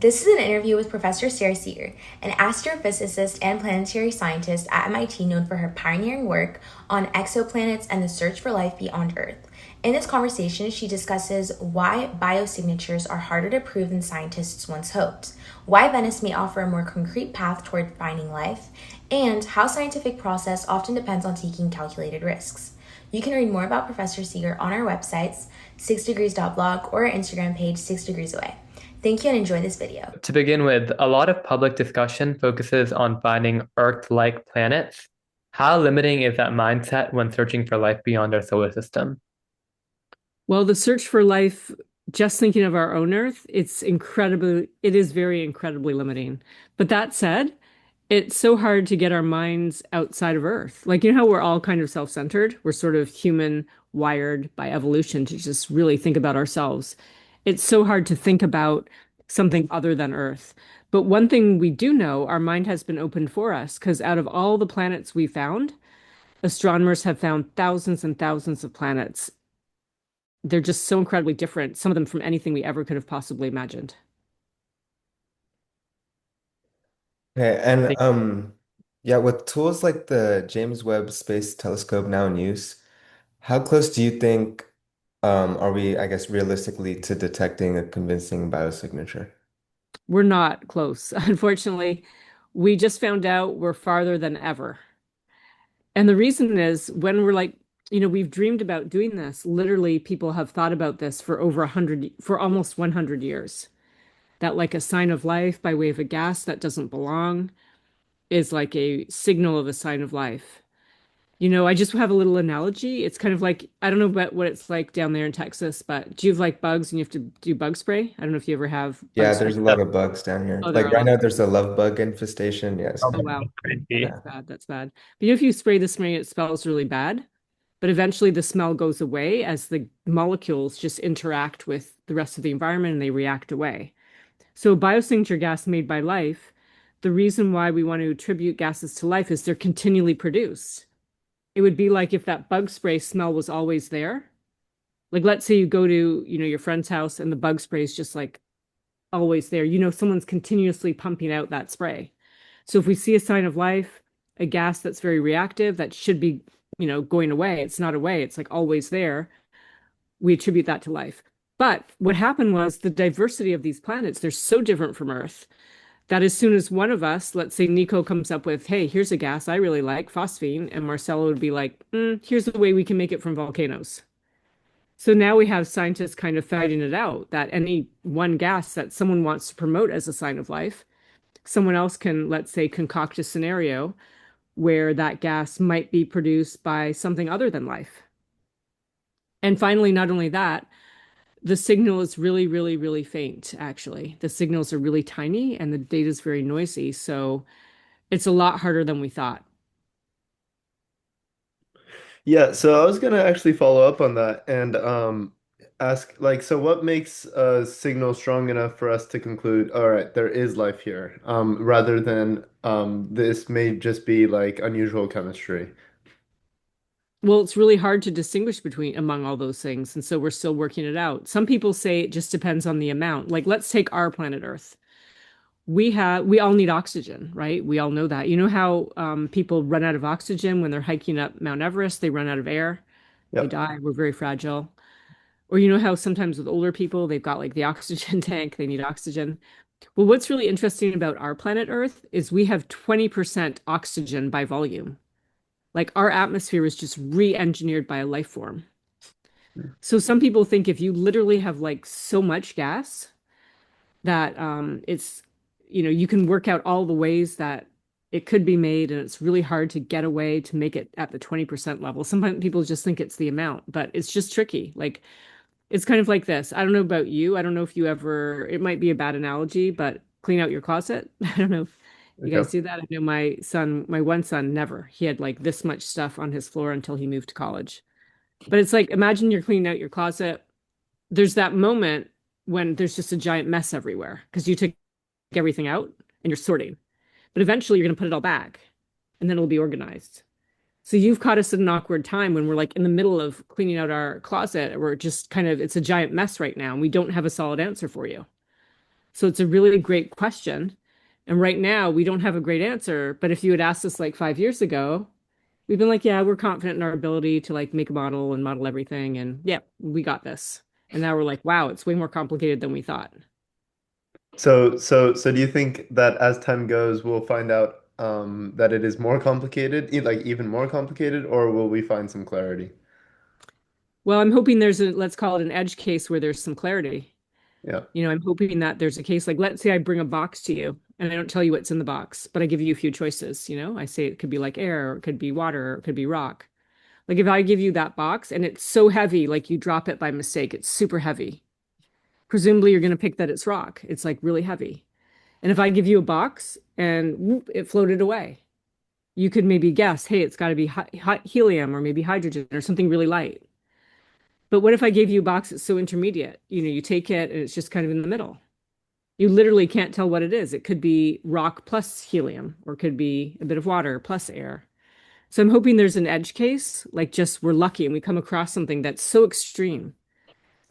This is an interview with Professor Sara Seager, an astrophysicist and planetary scientist at MIT known for her pioneering work on exoplanets and the search for life beyond Earth. In this conversation, she discusses why biosignatures are harder to prove than scientists once hoped, why Venice may offer a more concrete path toward finding life, and how scientific process often depends on taking calculated risks. You can read more about Professor Seager on our websites, 6degrees.blog, or our Instagram page, 6degreesaway. Thank you and enjoy this video. To begin with, a lot of public discussion focuses on finding Earth-like planets. How limiting is that mindset when searching for life beyond our solar system? Well, the search for life, just thinking of our own Earth, it is very incredibly limiting. But that said, it's so hard to get our minds outside of Earth. Like, you know how we're all kind of self-centered? We're sort of human wired by evolution to just really think about ourselves. It's so hard to think about something other than Earth. But one thing we do know, our mind has been opened for us because out of all the planets we found, astronomers have found thousands and thousands of planets. They're just so incredibly different, some of them from anything we ever could have possibly imagined. Okay, and yeah, with tools like the James Webb Space Telescope now in use, how close do you think are we, I guess, realistically to detecting a convincing biosignature? We're not close. Unfortunately, we just found out we're farther than ever. And the reason is when we're like, we've dreamed about doing this. Literally, people have thought about this for for almost 100 years. That like a sign of life by way of a gas that doesn't belong is like a signal of a sign of life. I just have a little analogy. It's kind of like, I don't know about what it's like down there in Texas, but do you have like bugs and you have to do bug spray? I don't know if you ever have bug Yeah, spray. there's a lot of bugs down here. Oh, there Like are a right lot. now, there's a love bug infestation. Yes. Oh, Oh, wow. crazy. That's bad. That's bad. But if you spray the spray, it smells really bad. But eventually the smell goes away as the molecules just interact with the rest of the environment and they react away. So biosignature gas made by life, the reason why we want to attribute gases to life is they're continually produced. It would be like if that bug spray smell was always there. Like let's say you go to, your friend's house and the bug spray is just like always there. Someone's continuously pumping out that spray. So if we see a sign of life, a gas that's very reactive that should be, going away, it's not away, it's like always there, we attribute that to life. But what happened was the diversity of these planets, they're so different from Earth that as soon as one of us, let's say Nico comes up with, hey, here's a gas I really like, phosphine, and Marcelo would be like, here's the way we can make it from volcanoes. So now we have scientists kind of fighting it out that any one gas that someone wants to promote as a sign of life, someone else can, let's say, concoct a scenario where that gas might be produced by something other than life. And finally, not only that, the signal is really, really, really faint, actually. The signals are really tiny and the data is very noisy. So it's a lot harder than we thought. Yeah, so I was gonna actually follow up on that and ask like, so what makes a signal strong enough for us to conclude, all right, there is life here, rather than this may just be like unusual chemistry. Well, it's really hard to distinguish between among all those things. And so we're still working it out. Some people say it just depends on the amount. Like, let's take our planet Earth. We all need oxygen, right? We all know that. You know how people run out of oxygen when they're hiking up Mount Everest, they run out of air, they Yep. die. We're very fragile. Or you know how sometimes with older people, they've got like the oxygen tank, they need oxygen. Well, what's really interesting about our planet Earth is we have 20% oxygen by volume. Like our atmosphere is just re-engineered by a life form. So some people think if you literally have like so much gas that it's, you can work out all the ways that it could be made, and it's really hard to get away to make it at the 20% level. Sometimes people just think it's the amount, but it's just tricky. Like it's kind of like this. I don't know about you. I don't know if you ever, it might be a bad analogy, but clean out your closet. I don't know if you guys Okay. do that. I know my one son never. He had like this much stuff on his floor until he moved to college. But it's like, imagine you're cleaning out your closet. There's that moment when there's just a giant mess everywhere because you took everything out and you're sorting. But eventually you're going to put it all back and then it'll be organized. So you've caught us at an awkward time when we're like in the middle of cleaning out our closet. We're just kind of, it's a giant mess right now, and we don't have a solid answer for you. So it's a really great question. And right now, we don't have a great answer. But if you had asked us like 5 years ago, we've been like, yeah, we're confident in our ability to like make a model and model everything. And yeah, we got this. And now we're like, wow, it's way more complicated than we thought. So do you think that as time goes, we'll find out that it is more complicated, like even more complicated, or will we find some clarity? Well, I'm hoping there's a, let's call it an edge case where there's some clarity. Yeah. I'm hoping that there's a case like, let's say I bring a box to you and I don't tell you what's in the box, but I give you a few choices. I say it could be like air, or it could be water, or it could be rock. Like if I give you that box and it's so heavy, like you drop it by mistake, it's super heavy. Presumably you're going to pick that it's rock. It's like really heavy. And if I give you a box and whoop, it floated away, you could maybe guess, hey, it's got to be helium or maybe hydrogen or something really light. But what if I gave you a box that's so intermediate? You take it and it's just kind of in the middle. You literally can't tell what it is. It could be rock plus helium, or it could be a bit of water plus air. So I'm hoping there's an edge case, like just we're lucky and we come across something that's so extreme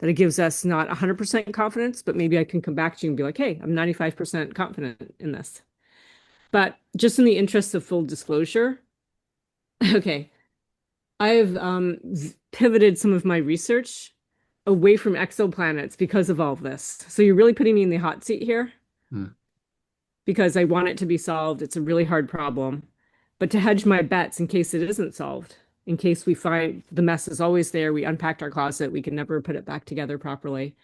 that it gives us not 100% confidence, but maybe I can come back to you and be like, hey, I'm 95% confident in this. But just in the interest of full disclosure, okay, I've pivoted some of my research away from exoplanets because of all of this. So you're really putting me in the hot seat here Hmm. because I want it to be solved. It's a really hard problem. But to hedge my bets in case it isn't solved, in case we find the mess is always there, we unpacked our closet, we can never put it back together properly.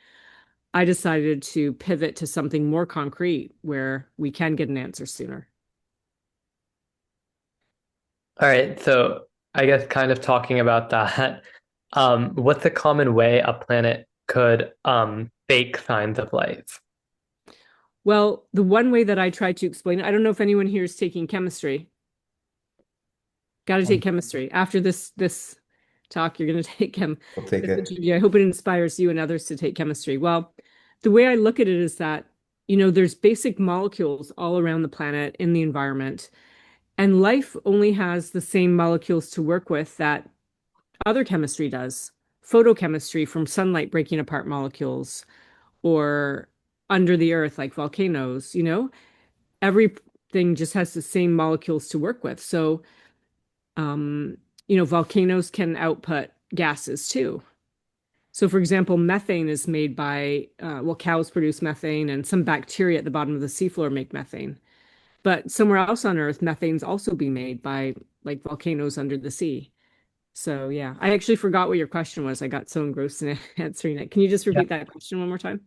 I decided to pivot to something more concrete where we can get an answer sooner. All right, so I guess kind of talking about that, what's a common way a planet could fake signs of life? Well, the one way that I try to explain it, I don't know if anyone here is taking chemistry. Got to take chemistry. After this talk, you're going to take We'll take this it. interview. I hope it inspires you and others to take chemistry. Well, the way I look at it is that, there's basic molecules all around the planet in the environment, and life only has the same molecules to work with that other chemistry does. Photochemistry from sunlight breaking apart molecules, or under the earth, like volcanoes, everything just has the same molecules to work with. So, um, volcanoes can output gases too. So, for example, methane is made by, cows produce methane, and some bacteria at the bottom of the seafloor make methane. But somewhere else on Earth, methane's also being made by like volcanoes under the sea. So, yeah, I actually forgot what your question was. I got so engrossed in answering it. Can you just Yeah. repeat that question one more time?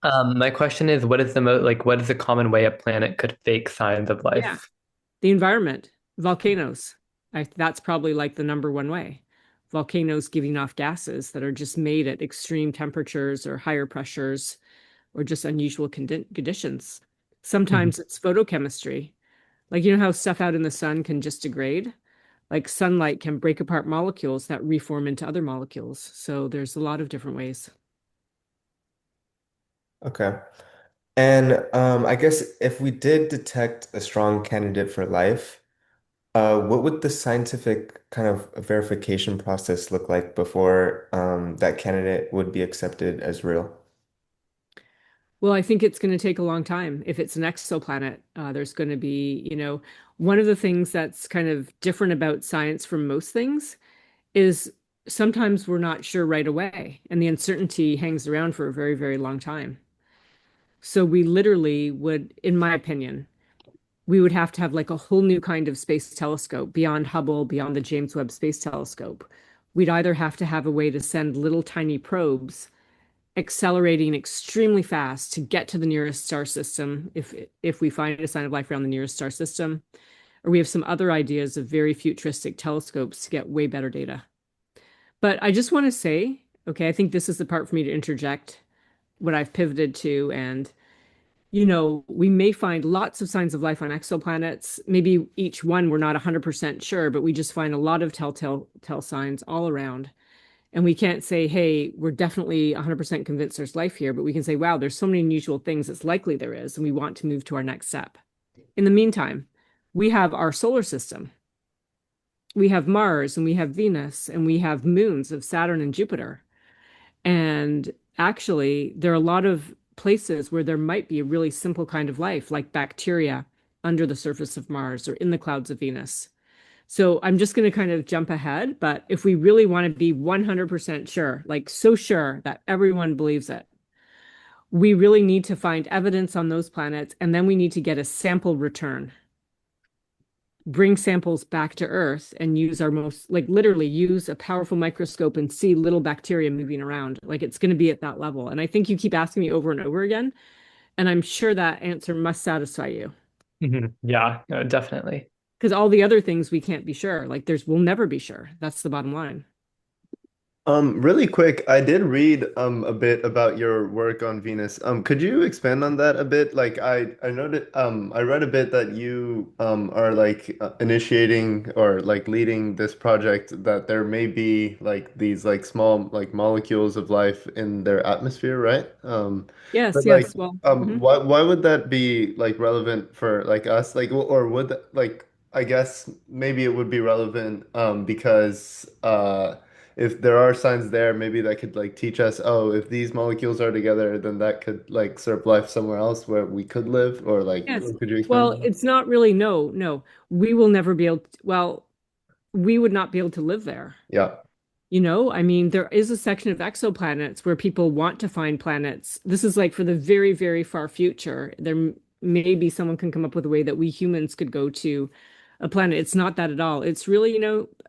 My question is, what is the common way a planet could fake signs of Yeah. life? The environment, volcanoes. That's probably like the number one way. Volcanoes giving off gases that are just made at extreme temperatures or higher pressures or just unusual conditions. Mhm. Sometimes it's photochemistry. Like, how stuff out in the sun can just degrade? Like sunlight can break apart molecules that reform into other molecules. So there's a lot of different ways. Okay. And I guess if we did detect a strong candidate for life, what would the scientific kind of verification process look like before that candidate would be accepted as real? Well, I think it's going to take a long time. If it's an exoplanet, there's going to be, one of the things that's kind of different about science from most things is sometimes we're not sure right away, and the uncertainty hangs around for a very, very long time. So we literally would, in my opinion, we would have to have like a whole new kind of space telescope beyond Hubble, beyond the James Webb Space Telescope. We'd either have to have a way to send little tiny probes accelerating extremely fast to get to the nearest star system if we find a sign of life around the nearest star system, or we have some other ideas of very futuristic telescopes to get way better data. But I just want to say, okay, I think this is the part for me to interject what I've pivoted to. And, we may find lots of signs of life on exoplanets. Maybe each one we're not 100% sure, but we just find a lot of telltale signs all around. And we can't say, hey, we're definitely 100% convinced there's life here, but we can say, wow, there's so many unusual things. It's likely there is, and we want to move to our next step. In the meantime, we have our solar system. We have Mars and we have Venus and we have moons of Saturn and Jupiter. And actually, there are a lot of places where there might be a really simple kind of life, like bacteria under the surface of Mars or in the clouds of Venus. So I'm just going to kind of jump ahead, but if we really want to be 100% sure, like so sure that everyone believes it, we really need to find evidence on those planets, and then we need to get a sample return, bring samples back to Earth and use our most, like literally use a powerful microscope and see little bacteria moving around. Like it's going to be at that level. And I think you keep asking me over and over again, and I'm sure that answer must satisfy you. Yeah, no, definitely. Because all the other things we can't be sure. Like we'll never be sure. That's the bottom line. Really quick, I did read a bit about your work on Venus. Could you expand on that a bit? Like I noted I read a bit that you are like initiating or like leading this project that there may be like these like small like molecules of life in their atmosphere, right? Yes, But like yes. Well, mhm. why would that be like relevant for like us? Like or would like I guess maybe it would be relevant because if there are signs there, maybe that could like teach us, oh, if these molecules are together, then that could like serve life somewhere else where we could live, or like, Yes. could you expand Well, on that? it's not really no, no. We will never be able to, well, we would not be able to live there. Yeah. I mean, there is a section of exoplanets where people want to find planets. This is like for the very, very far future. Maybe someone can come up with a way that we humans could go to a planet. It's not that at all. It's really,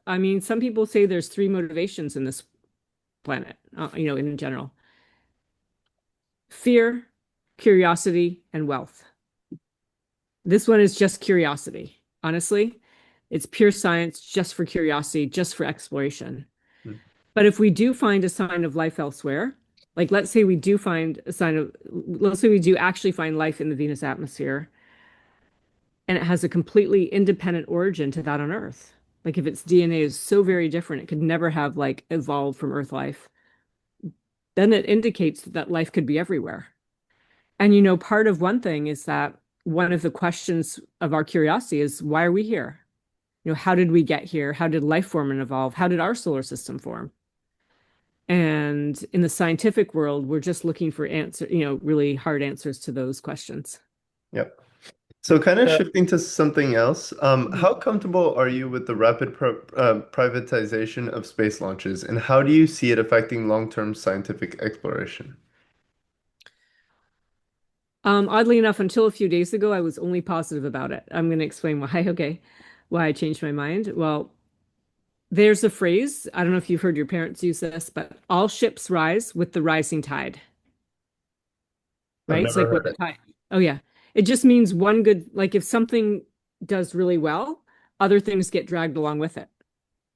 I mean, some people say there's three motivations in this planet, in general: fear, curiosity, and wealth. This one is just curiosity. Honestly, it's pure science just for curiosity, just for exploration. Mm. But if we do find a sign of life elsewhere, like let's say we do find a sign of, let's say we do actually find life in the Venus atmosphere, and it has a completely independent origin to that on Earth. Like if its DNA is so very different, it could never have like evolved from Earth life, then it indicates that life could be everywhere. And part of one thing is that one of the questions of our curiosity is why are we here? How did we get here? How did life form and evolve? How did our solar system form? And in the scientific world, we're just looking for really hard answers to those questions. Yep. So kind of So, shifting to something else, Mhm. how comfortable are you with the rapid privatization of space launches, and how do you see it affecting long-term scientific exploration? Oddly enough, until a few days ago, I was only positive about it. I'm going to explain why. Okay, why I changed my mind. Well, there's a phrase. I don't know if you've heard your parents use this, but all ships rise with the rising tide, I've right? It's never like when heard the it. tide. Oh yeah, it just means one good. Like if something does really well, other things get dragged along with it.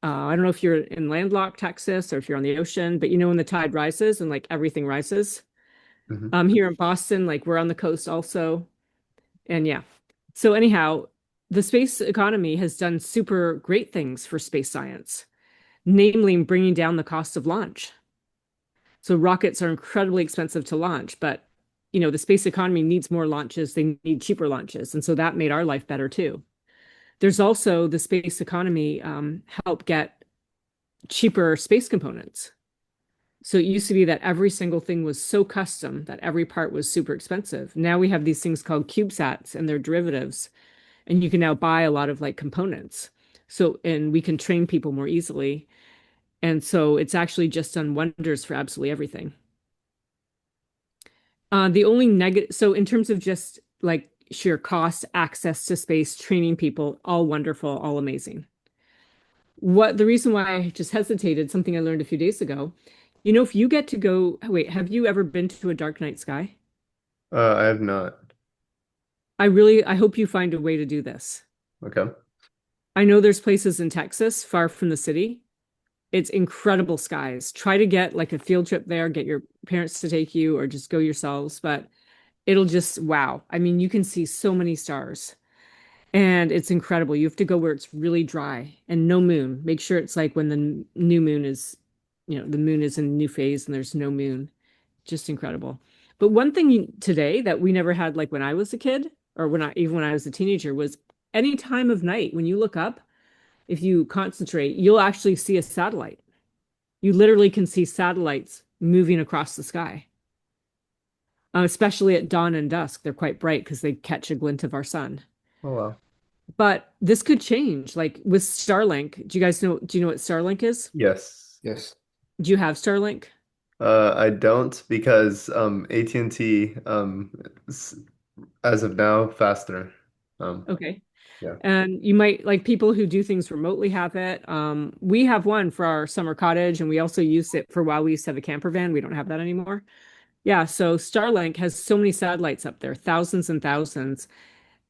I don't know if you're in landlocked Texas or if you're on the ocean, but when the tide rises and like everything rises. Hmm. Here in Boston, like we're on the coast also. And yeah. So anyhow, the space economy has done super great things for space science, namely bringing down the cost of launch. So rockets are incredibly expensive to launch, but the space economy needs more launches. They need cheaper launches. And so that made our life better too. There's also the space economy help get cheaper space components. So it used to be that every single thing was so custom that every part was super expensive. Now we have these things called CubeSats and their derivatives, and you can now buy a lot of like components. So, and we can train people more easily. And so it's actually just done wonders for absolutely everything. The only negative, so in terms of just like sheer cost, access to space, training people, all wonderful, all amazing. What the reason why I just hesitated, something I learned a few days ago, if you get to go, wait, have you ever been to a dark night sky? I have not. I hope you find a way to do this. Okay. I know there's places in Texas, far from the city. It's incredible skies. Try to get like a field trip there, get your parents to take you or just go yourselves, but it'll just wow. I mean, you can see so many stars and it's incredible. You have to go where it's really dry and no moon. Make sure it's like when the new moon is, the moon is in a new phase and there's no moon. Just incredible. But one thing today that we never had like when I was a kid or even when I was a teenager was any time of night when you look up, if you concentrate, you'll actually see a satellite. You literally can see satellites moving across the sky. especially at dawn and dusk. They're quite bright because they catch a glint of our sun. Oh wow. But this could change. Like with Starlink, do you know what Starlink is? Yes. Yes. Do you have Starlink? I don't because AT&T as of now faster. Um Okay. yeah. And you might like people who do things remotely have it. We have one for our summer cottage, and we also use it for while we used to have a camper van. We don't have that anymore. Yeah, so Starlink has so many satellites up there, thousands and thousands.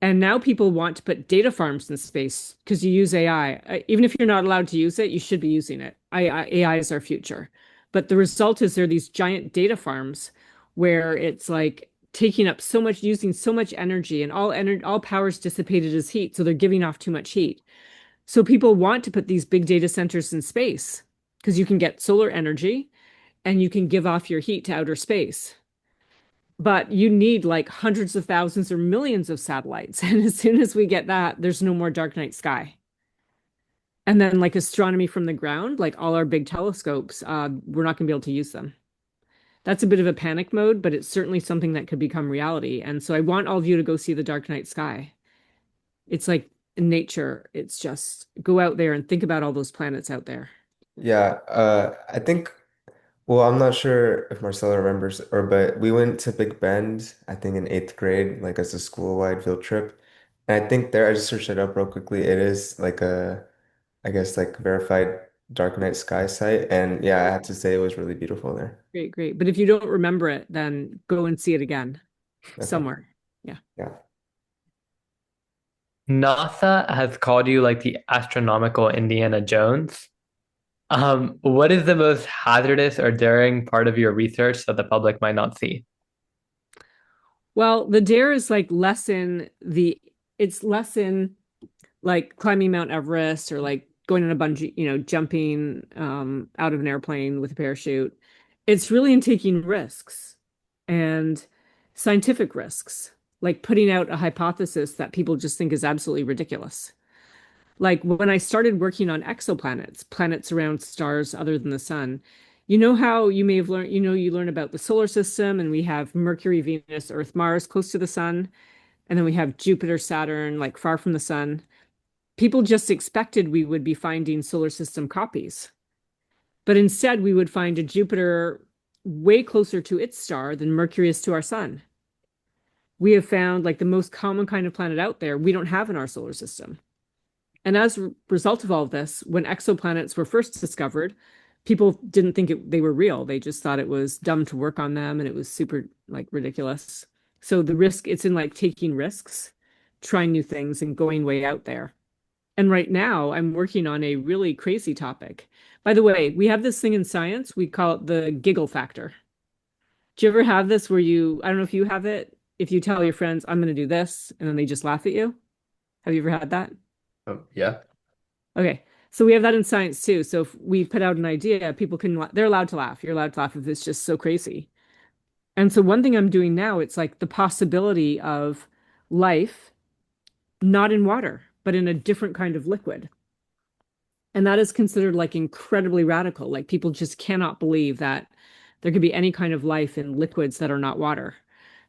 And now people want to put data farms in space because you use AI. Even if you're not allowed to use it, you should be using it. AI is our future. But the result is there are these giant data farms where it's like taking up so much, using so much energy, and all power is dissipated as heat. So they're giving off too much heat. So people want to put these big data centers in space because you can get solar energy and you can give off your heat to outer space. But you need like hundreds of thousands or millions of satellites. And as soon as we get that, there's no more dark night sky. And then, like astronomy from the ground, like all our big telescopes, we're not going to be able to use them. That's a bit of a panic mode, but it's certainly something that could become reality. And so I want all of you to go see the dark night sky. It's like nature. It's just go out there and think about all those planets out there. Yeah, I think, well, I'm not sure if Marcella remembers, but we went to Big Bend, I think in eighth grade, like as a school-wide field trip. And I think there, I just searched it up real quickly. It is like I guess, like verified dark night sky site. And yeah, I have to say it was really beautiful there. Great, great. But if you don't remember it, then go and see it again Okay. somewhere. Yeah. Yeah. NASA has called you like the astronomical Indiana Jones. What is the most hazardous or daring part of your research that the public might not see? Well, the dare is like it's less in like climbing Mount Everest or like going on a bungee, jumping out of an airplane with a parachute. It's really in taking risks and scientific risks, like putting out a hypothesis that people just think is absolutely ridiculous. Like when I started working on exoplanets, planets around stars other than the sun, you know how you may have learned, you learn about the solar system and we have Mercury, Venus, Earth, Mars close to the sun, and then we have Jupiter, Saturn, like far from the sun. People just expected we would be finding solar system copies, but instead we would find a Jupiter way closer to its star than Mercury is to our sun. We have found like the most common kind of planet out there we don't have in our solar system. And as a result of all of this, when exoplanets were first discovered, people didn't think they were real. They just thought it was dumb to work on them and it was super like ridiculous. So the risk, it's in like taking risks, trying new things and going way out there. And right now I'm working on a really crazy topic. By the way, we have this thing in science, we call it the giggle factor. Do you ever have this where I don't know if you have it, if you tell your friends, I'm going to do this, and then they just laugh at you? Have you ever had that? Yeah. Okay. So we have that in science too. So if we put out an idea, they're allowed to laugh. You're allowed to laugh if it's just so crazy. And so one thing I'm doing now, it's like the possibility of life, not in water, but in a different kind of liquid. And that is considered like incredibly radical. Like people just cannot believe that there could be any kind of life in liquids that are not water.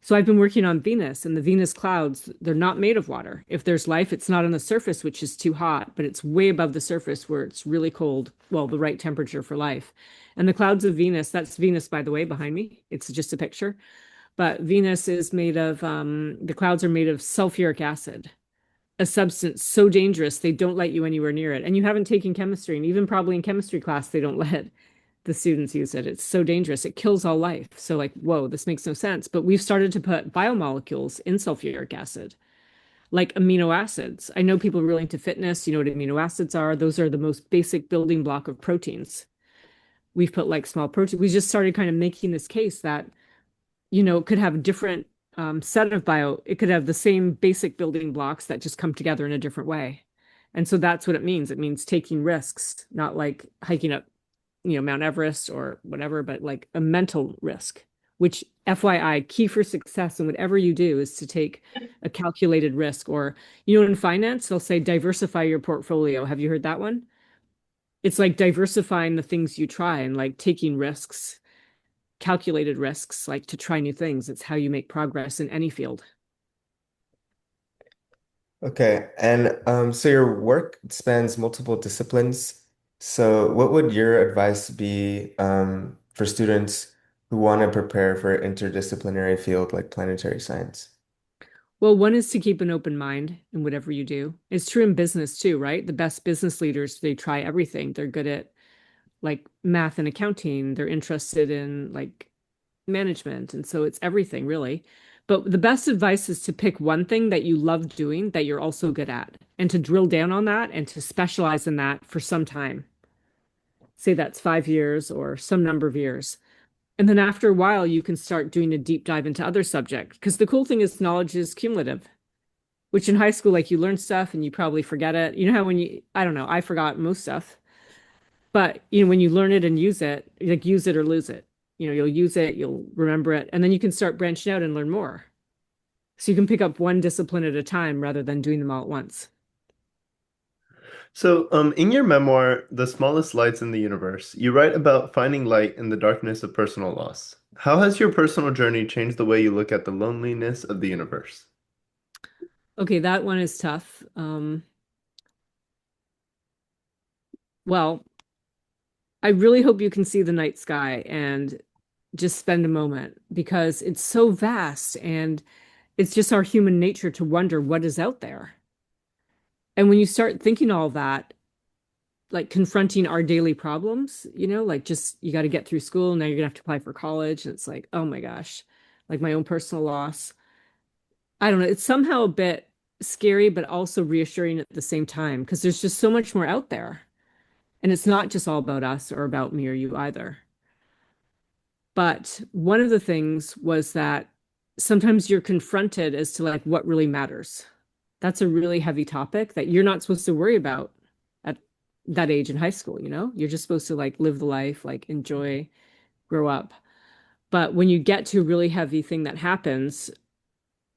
So I've been working on Venus, and the Venus clouds, they're not made of water. If there's life, it's not on the surface, which is too hot, but it's way above the surface where it's really cold, well, the right temperature for life. And the clouds of Venus, that's Venus, by the way, behind me. It's just a picture. But Venus is made of, the clouds are made of sulfuric acid, a substance so dangerous they don't let you anywhere near it. And you haven't taken chemistry, and even probably in chemistry class, they don't let the students use it. It's so dangerous. It kills all life. So like, whoa, this makes no sense. But we've started to put biomolecules in sulfuric acid, like amino acids. I know people are really into fitness. You know what amino acids are? Those are the most basic building block of proteins. We've put like small protein. We just started kind of making this case that, it could have a different set of it could have the same basic building blocks that just come together in a different way. And so that's what it means. It means taking risks, not like hiking up Mount Everest or whatever, but like a mental risk, which FYI, key for success in whatever you do is to take a calculated risk. Or, in finance, they'll say diversify your portfolio. Have you heard that one? It's like diversifying the things you try and like taking risks. calculated risks, like to try new things. It's how you make progress in any field. Okay, and so your work spans multiple disciplines. So what would your advice be for students who want to prepare for an interdisciplinary field like planetary science? Well, one is to keep an open mind in whatever you do. It's true in business too, right? The best business leaders, they try everything. They're good at like math and accounting. They're interested in like management. And so it's everything really. But the best advice is to pick one thing that you love doing that you're also good at and to drill down on that and to specialize in that for some time. Say that's 5 years or some number of years. And then after a while, you can start doing a deep dive into other subjects. Because the cool thing is knowledge is cumulative, which in high school, like you learn stuff and you probably forget it. You know how when you, I don't know, I forgot most stuff. But when you learn it and use it, like use it or lose it. You'll use it, you'll remember it, and then you can start branching out and learn more. So you can pick up one discipline at a time rather than doing them all at once. So, in your memoir, The Smallest Lights in the Universe, you write about finding light in the darkness of personal loss. How has your personal journey changed the way you look at the loneliness of the universe? Okay, that one is tough. Well, I really hope you can see the night sky and just spend a moment because it's so vast and it's just our human nature to wonder what is out there. And when you start thinking all that, like confronting our daily problems, like just you got to get through school. Now you're gonna have to apply for college. And it's like, oh my gosh, like my own personal loss. I don't know. It's somehow a bit scary, but also reassuring at the same time because there's just so much more out there. And it's not just all about us or about me or you either. But one of the things was that sometimes you're confronted as to like what really matters. That's a really heavy topic that you're not supposed to worry about at that age in high school. You're just supposed to like live the life, like enjoy, grow up. But when you get to a really heavy thing that happens,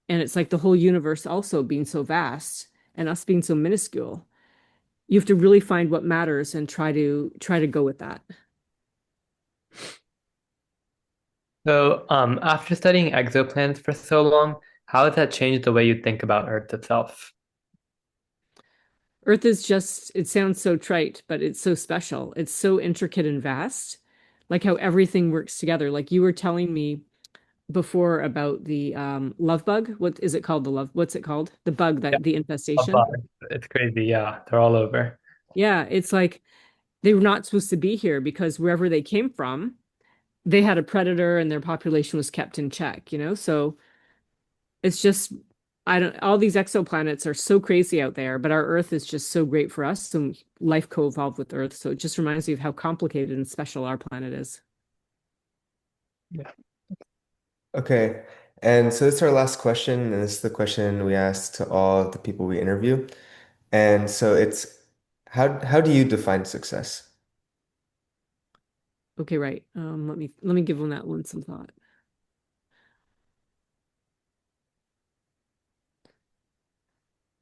and it's like the whole universe also being so vast and us being so minuscule, you have to really find what matters and try to go with that. So, after studying exoplanets for so long, how has that changed the way you think about Earth itself? Earth is just, it sounds so trite, but it's so special. It's so intricate and vast, like how everything works together. Like you were telling me before about the love bug. What is it called? What's it called? The bug Yeah, that the love infestation. bugs. It's crazy. Yeah, they're all over. Yeah, it's like they were not supposed to be here because wherever they came from, they had a predator and their population was kept in check. So it's just I don't all these exoplanets are so crazy out there, but our Earth is just so great for us and life co-evolved with Earth. So it just reminds me of how complicated and special our planet is. Yeah. Okay, and so this is our last question, and this is the question we ask to all the people we interview. And so it's how do you define success? Okay, right. Let me give on that one some thought.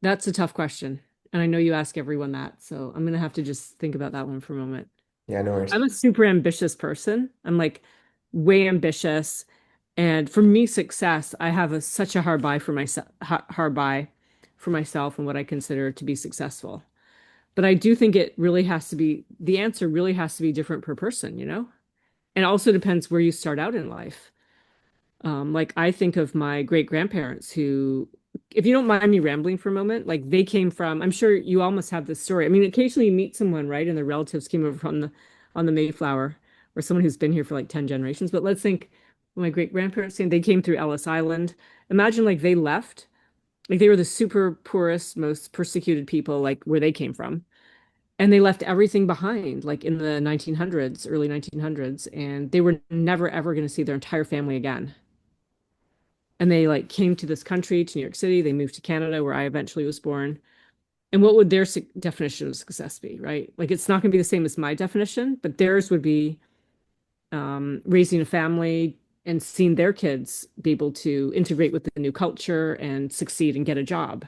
That's a tough question. And I know you ask everyone that, so I'm gonna have to just think about that one for a moment. Yeah, no worries. I'm a super ambitious person. I'm like way ambitious. And for me, success, I have such a hard buy for myself, hard buy for myself and what I consider to be successful. But I do think it really has to be, the answer really has to be different per person. And it also depends where you start out in life. Like I think of my great grandparents who, if you don't mind me rambling for a moment, like they came from, I'm sure you almost have this story. I mean, occasionally you meet someone, right? And their relatives came over from on the Mayflower or someone who's been here for like 10 generations. But let's think my great grandparents came, they came through Ellis Island. Imagine like they left, like they were the super poorest, most persecuted people, like where they came from. And they left everything behind, like in the 1900s, early 1900s, and they were never ever going to see their entire family again and they like came to this country, to New York City. They moved to Canada, where I eventually was born. And what would their definition of success be, right? Like it's not going to be the same as my definition, but theirs would be raising a family and seeing their kids be able to integrate with the new culture and succeed and get a job.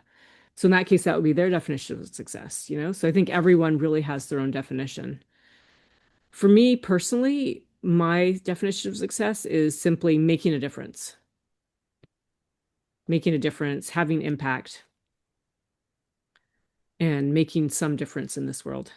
So in that case, that would be their definition of success. So I think everyone really has their own definition. For me personally, my definition of success is simply making a difference. Making a difference, having impact, and making some difference in this world.